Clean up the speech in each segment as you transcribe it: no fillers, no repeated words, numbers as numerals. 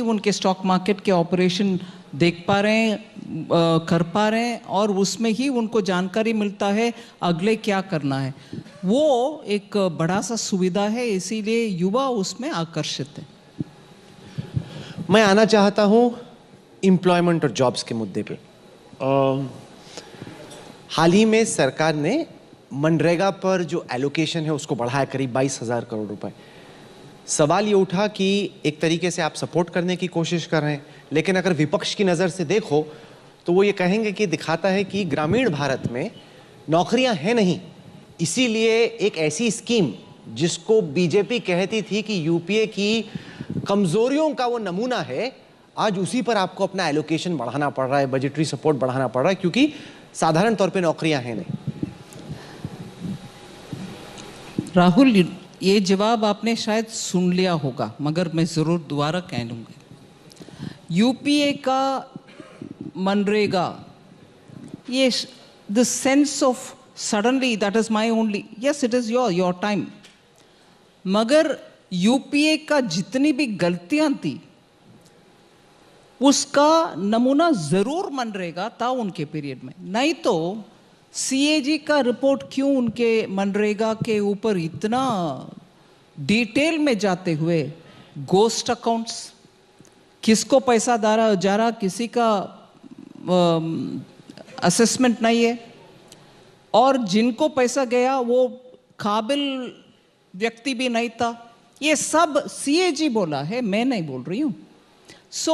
उनके stock market के operation देख पा रहे हैं, कर पा रहे हैं और उसमें ही उनको जानकारी मिलता है अगले क्या करना है। वो एक बड़ा सा सुविधा है, इसीलिए युवा उसमें आकर्षित है। मैं आना चाहता हूं एम्प्लॉयमेंट और जॉब्स के मुद्दे पे। हाल ही में सरकार ने मनरेगा पर जो एलोकेशन है उसको बढ़ाया करीब 22,000 करोड़ रुपए। सवाल ये उठा कि एक तरीके से आप सपोर्ट करने की कोशिश कर रहे हैं, लेकिन अगर विपक्ष की नज़र से देखो तो वो ये कहेंगे कि दिखाता है कि ग्रामीण भारत में नौकरियां हैं नहीं, इसीलिए एक ऐसी स्कीम जिसको बीजेपी कहती थी कि यूपीए की कमजोरियों का वो नमूना है, आज उसी पर आपको अपना एलोकेशन बढ़ाना पड़ रहा है, बजटरी सपोर्ट बढ़ाना पड़ रहा है, क्योंकि साधारण तौर पे नौकरियां हैं नहीं। राहुल, ये जवाब आपने शायद सुन लिया होगा, मगर मैं ज़रूर दोबारा कह लूँगा। यूपीए का मनरेगा, ये the sense of suddenly that is my only, yes it is your time, मगर यूपीए का जितनी भी गलतियाँ थी उसका नमूना ज़रूर मनरेगा था उनके पीरियड में। नहीं तो सीएजी का रिपोर्ट क्यों उनके मनरेगा के ऊपर इतना डिटेल में जाते हुए, गोस्ट अकाउंट्स, किसको पैसा जा रहा किसी का असेसमेंट नहीं है, और जिनको पैसा गया वो काबिल व्यक्ति भी नहीं था, ये सब सीएजी बोला है, मैं नहीं बोल रही हूँ। सो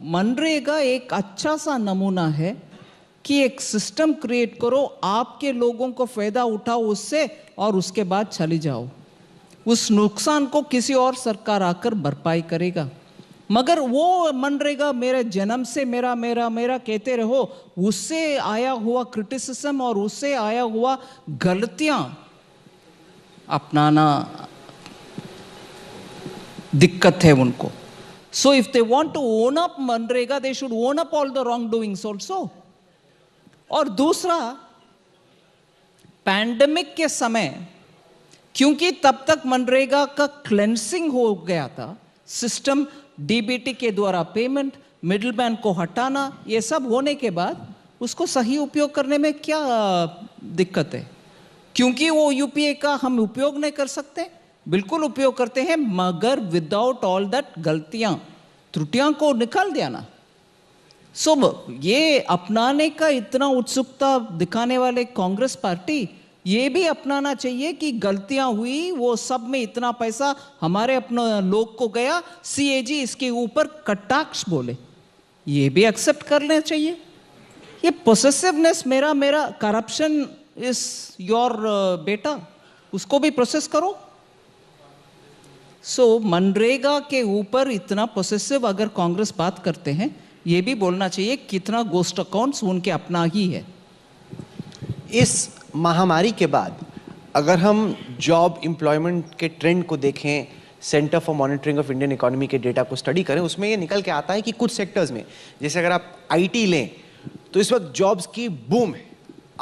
मनरेगा एक अच्छा सा नमूना है कि एक सिस्टम क्रिएट करो, आपके लोगों को फायदा उठाओ उससे और उसके बाद चले जाओ। उस नुकसान को किसी और सरकार आकर भरपाई करेगा। मगर वो मनरेगा मेरे जन्म से मेरा मेरा मेरा कहते रहो, उससे आया हुआ क्रिटिसिज्म और उससे आया हुआ गलतियां अपनाना दिक्कत है उनको। So if they want to own up मनरेगा, they should own up all the wrongdoings also. और दूसरा, पैंडेमिक के समय, क्योंकि तब तक मनरेगा का क्लेंसिंग हो गया था, सिस्टम डीबीटी के द्वारा पेमेंट, मिडलमैन को हटाना, ये सब होने के बाद उसको सही उपयोग करने में क्या दिक्कत है? क्योंकि वो यूपीए का हम उपयोग नहीं कर सकते? बिल्कुल उपयोग करते हैं, मगर विदाउट ऑल दैट गलतियां त्रुटियां को निकाल दिया ना। सो ये अपनाने का इतना उत्सुकता दिखाने वाले कांग्रेस पार्टी, ये भी अपनाना चाहिए कि गलतियां हुई, वो सब में इतना पैसा हमारे अपने लोग को गया, सीएजी इसके ऊपर कटाक्ष बोले, ये भी एक्सेप्ट करना चाहिए। ये पोसेसिवनेस, मेरा मेरा करप्शन इज योर बेटा, उसको भी प्रोसेस करो। सो मनरेगा के ऊपर इतना पोसेसिव अगर कांग्रेस बात करते हैं, ये भी बोलना चाहिए कितना गोस्ट अकाउंट्स उनके अपना ही है। इस महामारी के बाद अगर हम जॉब एम्प्लॉयमेंट के ट्रेंड को देखें, centre for monitoring of Indian economy के डेटा को स्टडी करें, उसमें ये निकल के आता है कि कुछ सेक्टर्स में, जैसे अगर आप आईटी लें तो इस वक्त जॉब्स की बूम है।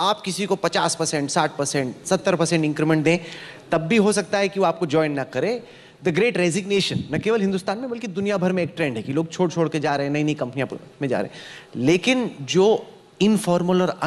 आप किसी को 50%, 60%, 70% इंक्रीमेंट दें, तब भी हो सकता है कि वो आपको ज्वाइन ना करे। द ग्रेट रेजिग्नेशन न केवल हिंदुस्तान में बल्कि दुनिया भर में एक ट्रेंड है कि लोग छोड़ छोड़ के जा रहे हैं, नई नई कंपनियां में जा रहे हैं। लेकिन जो इनफॉर्मल और